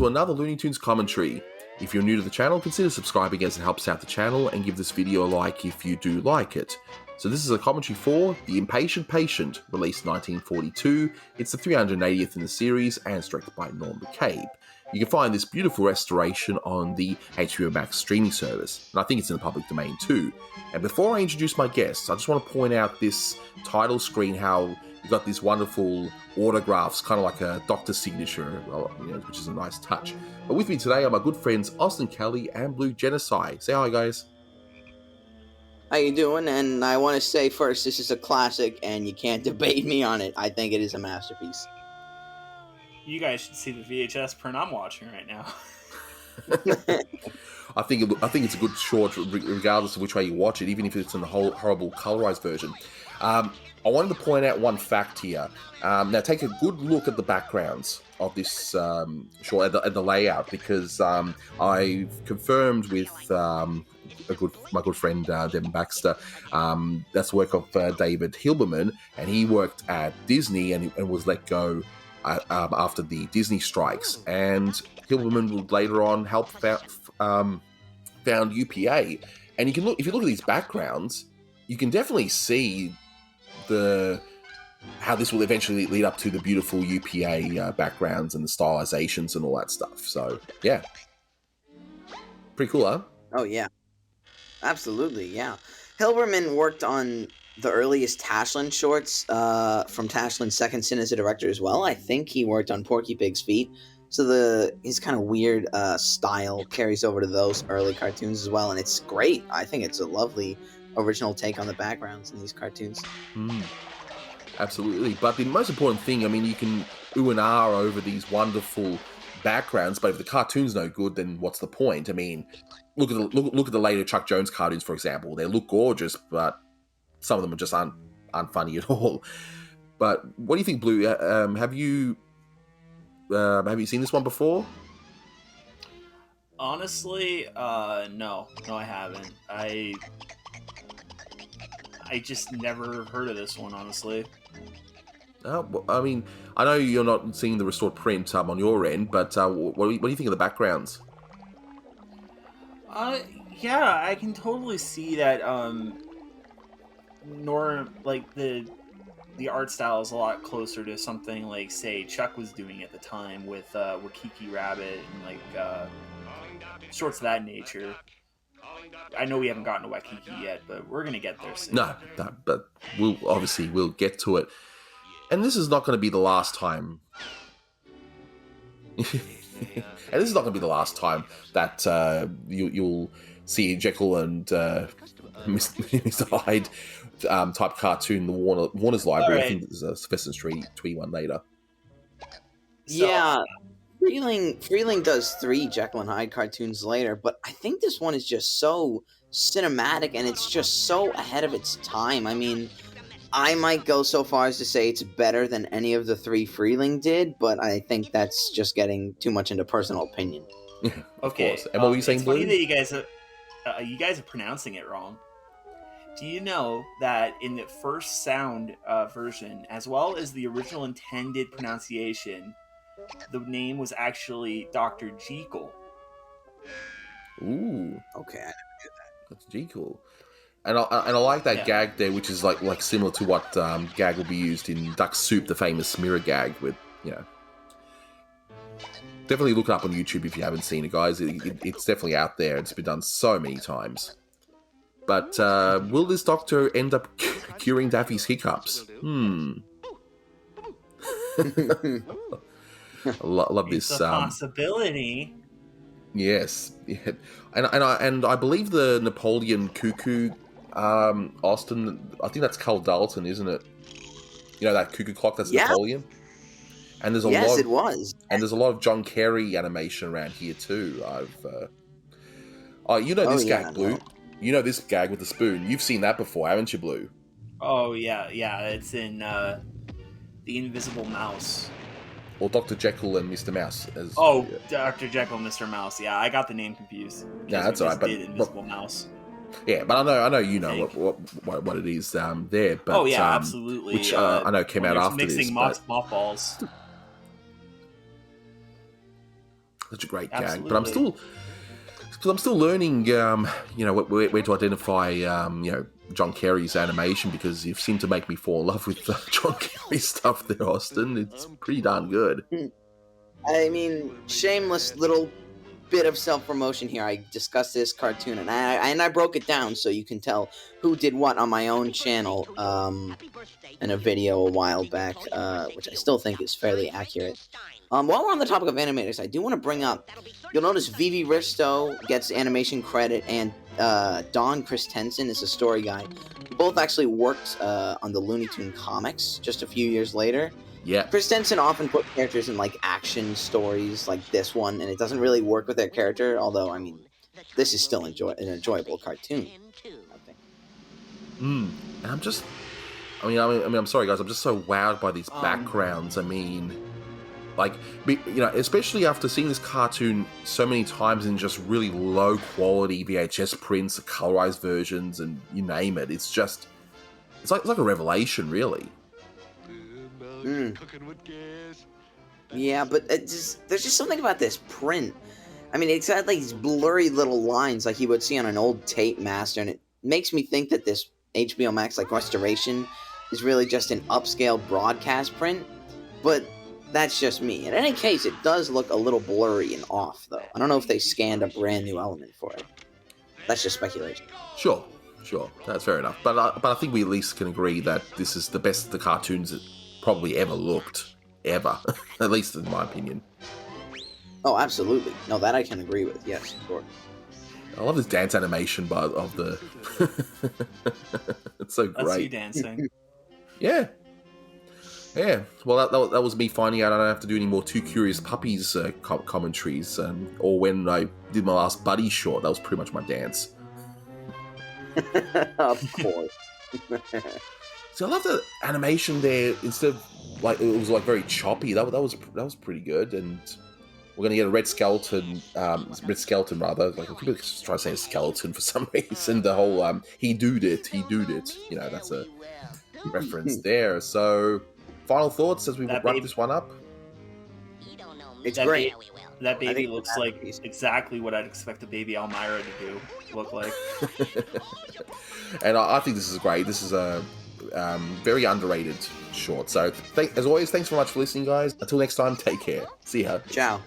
to another Looney Tunes commentary. If you're new to the channel, consider subscribing as it helps out the channel, and give this video a like if you do like it. So this is a commentary for The Impatient Patient, released 1942. It's the 380th in the series, and it's directed by Norm McCabe. You can find this beautiful restoration on the HBO Max streaming service, and I think it's in the public domain too. And before I introduce my guests, I just want to point out this title screen, how you got these wonderful autographs, kind of like a doctor's signature, which is a nice touch. But with me today are my good friends Austin Kelly and Blue Genocide. Say hi, guys. How you doing? And I want to say first, this is a classic, and you can't debate me on it. I think it is a masterpiece. You guys should see the VHS print I'm watching right now. I think it's a good short, regardless of which way you watch it, even if it's in the whole horrible colorized version. I wanted to point out one fact here. Now, take a good look at the backgrounds of this short, at the layout, because I've confirmed with my good friend Devin Baxter. That's the work of David Hilbermann, and he worked at Disney and was let go after the Disney strikes. And Hilbermann would later on help found UPA. And you can look, if you look at these backgrounds, you can definitely see how this will eventually lead up to the beautiful UPA backgrounds and the stylizations and all that stuff. So yeah, pretty cool, huh? Oh yeah, absolutely, yeah. Hilbermann worked on the earliest Tashlin shorts from Tashlin's second stint as a director as well. I think he worked on Porky Pig's Feet, so his kind of weird style carries over to those early cartoons as well, and it's great. I think it's a lovely original take on the backgrounds in these cartoons. Absolutely. But the most important thing, I mean, you can ooh and ah over these wonderful backgrounds, but if the cartoon's no good, then what's the point? I mean, look at the later Chuck Jones cartoons, for example. They look gorgeous, but some of them just aren't funny at all. But what do you think, Blue? Have you seen this one before? Honestly, no, I haven't. I just never heard of this one, honestly. Well, I mean, I know you're not seeing the restored print on your end, but what do you think of the backgrounds? Yeah, I can totally see that. The art style is a lot closer to something like, say, Chuck was doing at the time with Wakiki Rabbit and like sorts of that nature. I know we haven't gotten to Wakiki yet, but we're gonna get there soon. No, but we'll get to it. And this is not going to be the last time. That you'll see Jekyll and Mr. Hyde type cartoon in the Warner's library. Right. I think there's a Sylvester Tweety one later. Yeah, Freeling does 3 Jekyll and Hyde cartoons later, but I think this one is just so cinematic, and it's just so ahead of its time. I mean, I might go so far as to say it's better than any of the 3 Freeling did, but I think that's just getting too much into personal opinion. Okay, and what were you saying, it's Blue? funny that you guys are pronouncing it wrong. Do you know that in the first sound version, as well as the original intended pronunciation, the name was actually Dr. Jekyll? Ooh. Okay, I never knew that. That's Jekyll. And I like that gag there, which is like similar to what gag will be used in Duck Soup, the famous mirror gag. With definitely look it up on YouTube if you haven't seen it, guys. It's definitely out there. It's been done so many times. But will this doctor end up curing Daffy's hiccups? I love this. It's a possibility. Yes, yeah. And I believe the Napoleon cuckoo, Austin, I think that's Carl Dalton, isn't it? You know, that cuckoo clock, that's Napoleon. And there's it was. And there's a lot of John Kerry animation around here too. This gag, Blue. You know this gag with the spoon. You've seen that before, haven't you, Blue? Oh yeah. It's in The Invisible Mouse. Or Dr. Jekyll and Mr. Mouse. Dr. Jekyll and Mr. Mouse. Yeah, I got the name confused. Yeah, that's all right. But Invisible Mouse. Yeah, but I know you know what it is there. But, absolutely. Which I know came out after this. Mixing mothballs. such a great gag. Absolutely. But I'm still learning, where to identify, John Kerry's animation, because you seem to make me fall in love with John Kerry stuff there, Austin. It's pretty darn good. I mean, shameless little bit of self-promotion here. I discussed this cartoon, and I broke it down so you can tell who did what on my own channel in a video a while back, which I still think is fairly accurate. While we're on the topic of animators, I do want to bring up, you'll notice Vivi Risto gets animation credit, and Don Christensen is a story guy. Both actually worked on the Looney Tunes comics just a few years later. Yeah. Christensen often put characters in, like, action stories like this one, and it doesn't really work with their character, although, I mean, this is still an enjoyable cartoon, I think. And I'm sorry, guys, I'm just so wowed by these backgrounds. I mean, like, especially after seeing this cartoon so many times in just really low quality VHS prints, colorized versions, and you name it, it's like a revelation, really. Yeah, but there's just something about this print. I mean, it's got like these blurry little lines like you would see on an old tape master, and it makes me think that this HBO Max like restoration is really just an upscale broadcast print. But that's just me. In any case, it does look a little blurry and off, though. I don't know if they scanned a brand new element for it. That's just speculation. Sure, that's fair enough. But I think we at least can agree that this is the best the cartoons that probably ever looked, ever. At least in my opinion. Oh, absolutely. No, that I can agree with. Yes, of course. I love this dance animation of the... It's so great. That's you dancing. Yeah. Well, that was me finding out I don't have to do any more Two Curious Puppies commentaries, or when I did my last Buddy short. That was pretty much my dance. Of course. So I love the animation there. Instead of like it was like very choppy. That was pretty good. And we're gonna get a red skeleton rather. Like people try to say skeleton for some reason. The whole he doed it. That's a reference there. So final thoughts as we wrap this one up. It's great. That baby looks like exactly what I'd expect a baby Elmira to look like. And I think this is great. This is a very underrated short. So, as always, thanks very much for listening, guys. Until next time, take care. See ya. Ciao.